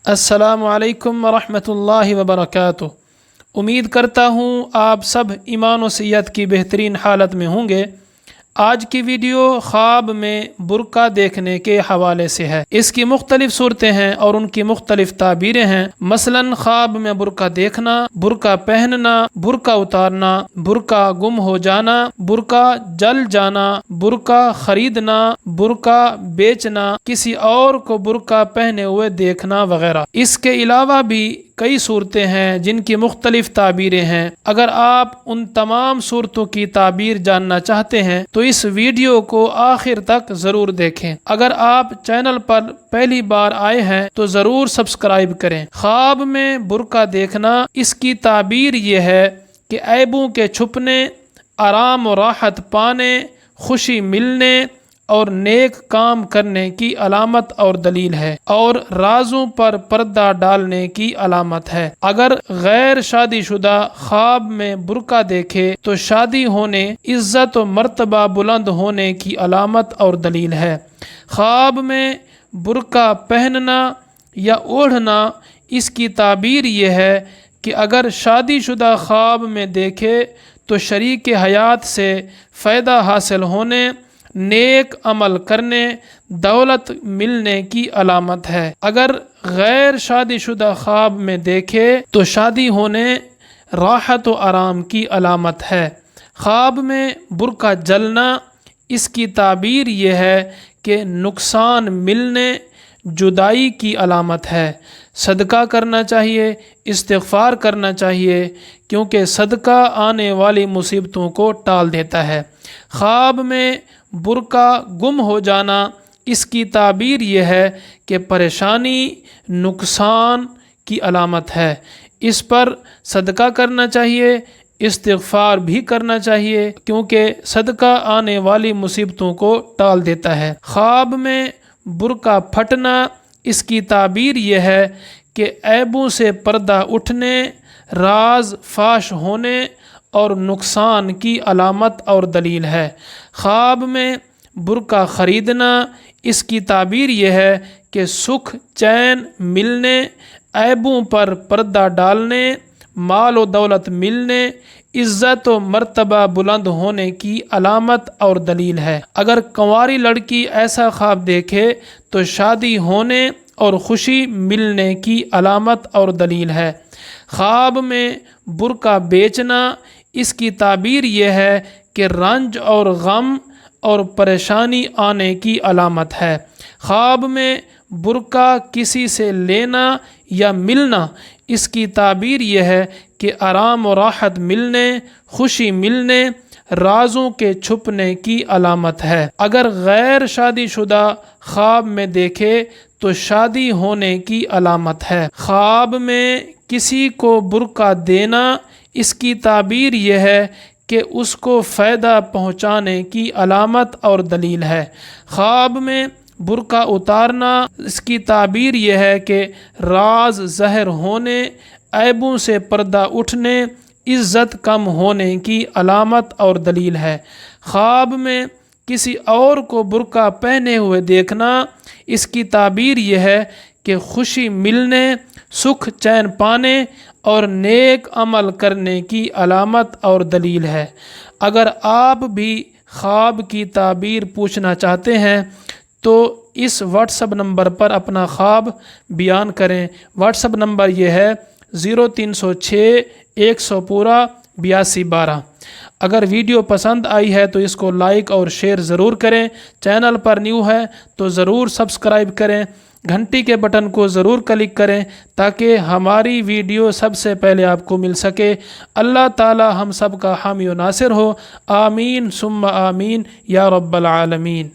السلام علیکم ورحمۃ اللہ وبرکاتہ۔ امید کرتا ہوں آپ سب ایمان و صحت کی بہترین حالت میں ہوں گے۔ آج کی ویڈیو خواب میں برقع دیکھنے کے حوالے سے ہے۔ اس کی مختلف صورتیں ہیں اور ان کی مختلف تعبیریں ہیں۔ مثلا خواب میں برقع دیکھنا، برقع پہننا، برقع اتارنا، برقع گم ہو جانا، برقع جل جانا، برقع خریدنا، برقع بیچنا، کسی اور کو برقع پہنے ہوئے دیکھنا وغیرہ۔ اس کے علاوہ بھی کئی صورتیں ہیں جن کی مختلف تعبیریں ہیں۔ اگر آپ ان تمام صورتوں کی تعبیر جاننا چاہتے ہیں تو اس ویڈیو کو آخر تک ضرور دیکھیں۔ اگر آپ چینل پر پہلی بار آئے ہیں تو ضرور سبسکرائب کریں۔ خواب میں برقع دیکھنا، اس کی تعبیر یہ ہے کہ عیبوں کے چھپنے، آرام و راحت پانے، خوشی ملنے اور نیک کام کرنے کی علامت اور دلیل ہے، اور رازوں پر پردہ ڈالنے کی علامت ہے۔ اگر غیر شادی شدہ خواب میں برقع دیکھے تو شادی ہونے، عزت و مرتبہ بلند ہونے کی علامت اور دلیل ہے۔ خواب میں برقع پہننا یا اوڑھنا، اس کی تعبیر یہ ہے کہ اگر شادی شدہ خواب میں دیکھے تو شریک حیات سے فائدہ حاصل ہونے، نیک عمل کرنے، دولت ملنے کی علامت ہے۔ اگر غیر شادی شدہ خواب میں دیکھے تو شادی ہونے، راحت و آرام کی علامت ہے۔ خواب میں برقع جلنا، اس کی تعبیر یہ ہے کہ نقصان ملنے، جدائی کی علامت ہے۔ صدقہ کرنا چاہیے، استغفار کرنا چاہیے، کیونکہ صدقہ آنے والی مصیبتوں کو ٹال دیتا ہے۔ خواب میں برقع گم ہو جانا، اس کی تعبیر یہ ہے کہ پریشانی، نقصان کی علامت ہے۔ اس پر صدقہ کرنا چاہیے، استغفار بھی کرنا چاہیے، کیونکہ صدقہ آنے والی مصیبتوں کو ٹال دیتا ہے۔ خواب میں برقع پھٹنا، اس کی تعبیر یہ ہے کہ عیبوں سے پردہ اٹھنے، راز فاش ہونے اور نقصان کی علامت اور دلیل ہے۔ خواب میں برقع خریدنا، اس کی تعبیر یہ ہے کہ سکھ چین ملنے، عیبوں پر پردہ ڈالنے، مال و دولت ملنے، عزت و مرتبہ بلند ہونے کی علامت اور دلیل ہے۔ اگر کنواری لڑکی ایسا خواب دیکھے تو شادی ہونے اور خوشی ملنے کی علامت اور دلیل ہے۔ خواب میں برقع بیچنا، اس کی تعبیر یہ ہے کہ رنج اور غم اور پریشانی آنے کی علامت ہے۔ خواب میں برقع کسی سے لینا یا ملنا، اس کی تعبیر یہ ہے کہ آرام و راحت ملنے، خوشی ملنے، رازوں کے چھپنے کی علامت ہے۔ اگر غیر شادی شدہ خواب میں دیکھے تو شادی ہونے کی علامت ہے۔ خواب میں کسی کو برقع دینا، اس کی تعبیر یہ ہے کہ اس کو فائدہ پہنچانے کی علامت اور دلیل ہے۔ خواب میں برقع اتارنا، اس کی تعبیر یہ ہے کہ راز ظاہر ہونے، عیبوں سے پردہ اٹھنے، عزت کم ہونے کی علامت اور دلیل ہے۔ خواب میں کسی اور کو برقع پہنے ہوئے دیکھنا، اس کی تعبیر یہ ہے کہ خوشی ملنے، سکھ چین پانے اور نیک عمل کرنے کی علامت اور دلیل ہے۔ اگر آپ بھی خواب کی تعبیر پوچھنا چاہتے ہیں تو اس واٹس ایپ نمبر پر اپنا خواب بیان کریں۔ واٹس ایپ نمبر یہ ہے 0306 100 8212۔ اگر ویڈیو پسند آئی ہے تو اس کو لائک اور شیئر ضرور کریں۔ چینل پر نیو ہے تو ضرور سبسکرائب کریں۔ گھنٹی کے بٹن کو ضرور کلک کریں تاکہ ہماری ویڈیو سب سے پہلے آپ کو مل سکے۔ اللہ تعالی ہم سب کا حامی و ناصر ہو۔ آمین ثم آمین یا رب العالمین۔